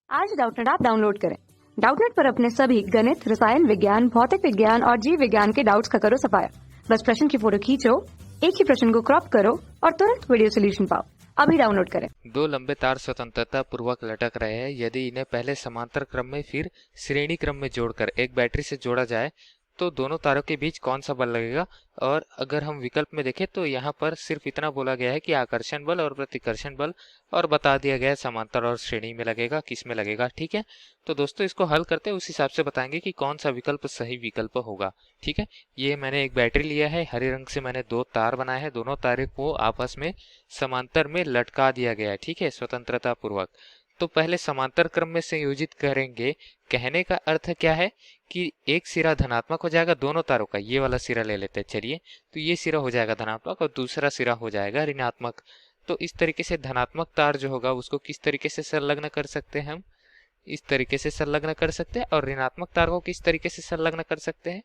आज Doubtnut app download करें। Doubtnut पर अपने सभी गणित, रसायन विज्ञान, भौतिक विज्ञान और जीव विज्ञान के डाउट्स का करो सफाया। बस प्रश्न की फोटो खींचो, एक ही प्रश्न को क्रॉप करो और तुरंत वीडियो सोल्यूशन पाओ। अभी डाउनलोड करें। दो लंबे तार स्वतंत्रता पूर्वक लटक रहे हैं। यदि इन्हें पहले समांतर क्रम में फिर श्रेणी क्रम में जोड़कर एक बैटरी से जोड़ा जाए तो दोनों तारों के बीच कौन सा बल लगेगा। और अगर हम विकल्प में देखें तो यहाँ पर सिर्फ इतना बोला गया है कि आकर्षण बल और प्रतिकर्षण बल, और बता दिया गया है समांतर और श्रेणी में लगेगा, किस में लगेगा। ठीक है, तो दोस्तों इसको हल करते उस हिसाब से बताएंगे कि कौन सा विकल्प सही विकल्प होगा। ठीक है, ये मैंने एक बैटरी लिया है, हरे रंग से मैंने दो तार बनाए हैं, दोनों तारों को आपस में समांतर में लटका दिया गया है। ठीक है, स्वतंत्रता पूर्वक। तो पहले समांतर क्रम में संयोजित करेंगे। कहने का अर्थ क्या है कि एक सिरा धनात्मक हो जाएगा दोनों तारों का, ये वाला सिरा ले लेते हैं। चलिए, तो ये सिरा हो जाएगा धनात्मक और दूसरा सिरा हो जाएगा ऋणात्मक। तो इस तरीके से धनात्मक तार जो होगा उसको किस तरीके से संलग्न कर सकते हैं हम, इस तरीके से संलग्न कर सकते हैं। और ऋणात्मक तार को किस तरीके से संलग्न कर सकते हैं,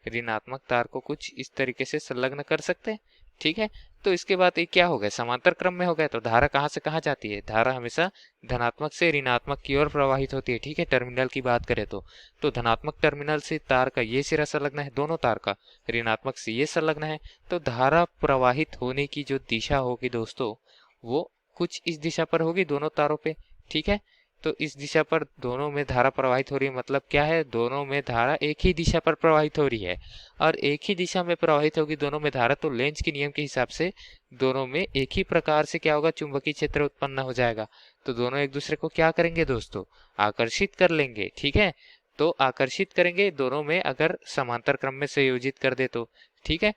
ऋणात्मक तार को कुछ इस तरीके से संलग्न कर सकते हैं। ठीक है, तो इसके बाद ये क्या हो गया, समांतर क्रम में हो गया। तो धारा कहाँ से कहाँ जाती है, धारा हमेशा धनात्मक से ऋणात्मक की ओर प्रवाहित होती है। ठीक है, टर्मिनल की बात करें तो धनात्मक टर्मिनल से तार का ये सिरा संलग्न है दोनों तार का, ऋणात्मक से ये संलग्न है। तो धारा प्रवाहित होने की जो दिशा होगी दोस्तों वो कुछ इस दिशा पर होगी दोनों तारों पे। ठीक है, तो इस दिशा पर दोनों में धारा प्रवाहित हो रही है, मतलब क्या है, दोनों में धारा एक ही दिशा पर प्रवाहित हो रही है। और एक ही दिशा में प्रवाहित होगी दोनों में धारा, तो लेंज के नियम के हिसाब से दोनों में एक ही प्रकार से क्या होगा, चुंबकीय क्षेत्र उत्पन्न हो जाएगा। तो दोनों एक दूसरे को क्या करेंगे दोस्तों, आकर्षित कर लेंगे। ठीक है, तो आकर्षित करेंगे दोनों में, अगर समांतर क्रम में संयोजित कर दे तो। ठीक है,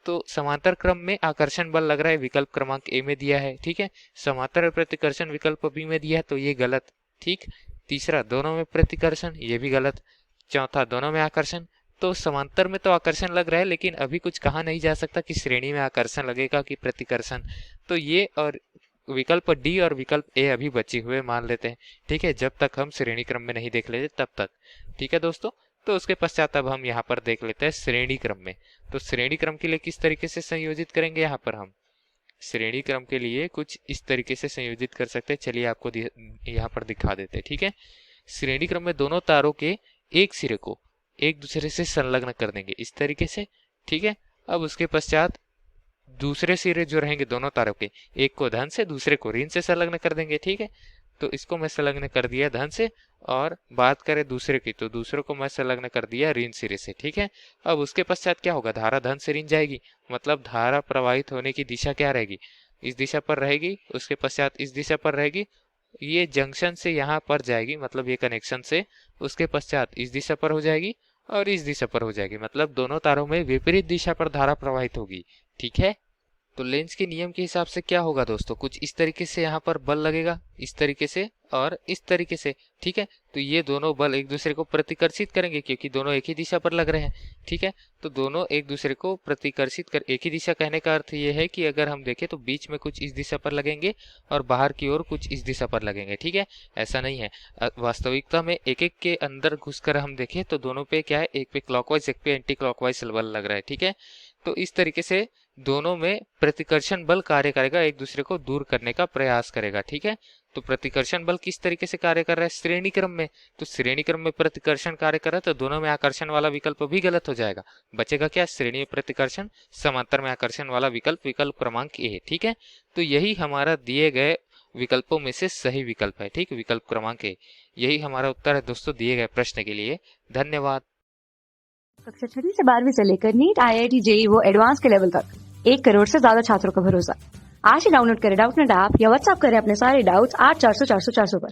तो समांतर क्रम में आकर्षण बल लग रहा है, विकल्प क्रमांक ए में दिया है। ठीक है, समांतर प्रतिकर्षण विकल्प बी में दिया है, तो ये गलत। ठीक, तीसरा दोनों में प्रतिकर्षण, ये भी गलत। चौथा दोनों में आकर्षण। तो समांतर में तो आकर्षण लग रहा है, लेकिन अभी कुछ कहा नहीं जा सकता कि श्रेणी में आकर्षण लगेगा कि प्रतिकर्षण। तो ये और विकल्प डी और विकल्प ए अभी बचे हुए मान लेते हैं। ठीक है, जब तक हम श्रेणी क्रम में नहीं देख लेते तब तक। ठीक है दोस्तों, तो उसके पश्चात अब हम यहाँ पर देख लेते हैं श्रेणी क्रम में। तो श्रेणी क्रम के लिए किस तरीके से संयोजित करेंगे, यहाँ पर हम श्रेणी क्रम के लिए कुछ इस तरीके से संयोजित कर सकते हैं। चलिए आपको यहाँ पर दिखा देते हैं। ठीक है, श्रेणी क्रम में दोनों तारों के एक सिरे को एक दूसरे से संलग्न कर देंगे इस तरीके से। ठीक है, अब उसके पश्चात दूसरे सिरे जो रहेंगे दोनों तारों के, एक को धन से दूसरे को ऋण से संलग्न कर देंगे। ठीक है, तो इसको मैं संलग्न कर दिया धन से, और बात करें दूसरे की तो दूसरे को मैं संलग्न कर दिया ऋण सिरे से। ठीक है, अब उसके पश्चात क्या होगा, धारा धन से ऋण जाएगी, मतलब धारा प्रवाहित होने की दिशा क्या रहेगी, इस दिशा पर रहेगी। उसके पश्चात इस दिशा पर रहेगी, ये जंक्शन से यहाँ पर जाएगी, मतलब ये कनेक्शन से। उसके पश्चात इस दिशा पर हो जाएगी और इस दिशा पर हो जाएगी, मतलब दोनों तारों में विपरीत दिशा पर धारा प्रवाहित होगी। ठीक है, तो लेंज के नियम के हिसाब से क्या होगा दोस्तों, कुछ इस तरीके से यहाँ पर बल लगेगा, इस तरीके से और इस तरीके से। ठीक है, तो ये दोनों बल एक दूसरे को प्रतिकर्षित करेंगे क्योंकि दोनों एक ही दिशा पर लग रहे हैं। ठीक है, तो दोनों एक दूसरे को प्रतिकर्षित कर, एक ही दिशा कहने का अर्थ ये है कि अगर हम देखें तो बीच में कुछ इस दिशा पर लगेंगे और बाहर की ओर कुछ इस दिशा पर लगेंगे। ठीक है, ऐसा नहीं है, वास्तविकता में एक एक के अंदर घुसकर हम देखें तो दोनों पे क्या है, एक पे क्लॉकवाइज एक पे एंटी क्लॉकवाइज बल लग रहा है। ठीक है, तो इस तरीके से दोनों में प्रतिकर्षण बल कार्य करेगा, एक दूसरे को दूर करने का प्रयास करेगा। ठीक है, तो प्रतिकर्षण बल किस तरीके से कार्य कर रहा है, श्रेणी क्रम में। तो श्रेणी क्रम में प्रतिकर्षण कार्य कर रहा है, तो दोनों में आकर्षण वाला विकल्प भी गलत हो जाएगा। बचेगा क्या, श्रेणी में प्रतिकर्षण, समांतर में आकर्षण वाला विकल्प, विकल्प क्रमांक ए। ठीक है, तो यही हमारा दिए गए विकल्पों में से सही विकल्प है। ठीक, विकल्प क्रमांक ए, यही हमारा उत्तर है दोस्तों दिए गए प्रश्न के लिए। धन्यवाद। कक्षा 6 से 12वीं से लेकर नीट, IIT, JEE वो एडवांस के लेवल तक 1 करोड़ से ज्यादा छात्रों का भरोसा। आज ही डाउनलोड करें डाउटनेट ऐप या व्हाट्सएप करें अपने सारे डाउट्स 8400 400 400 पर।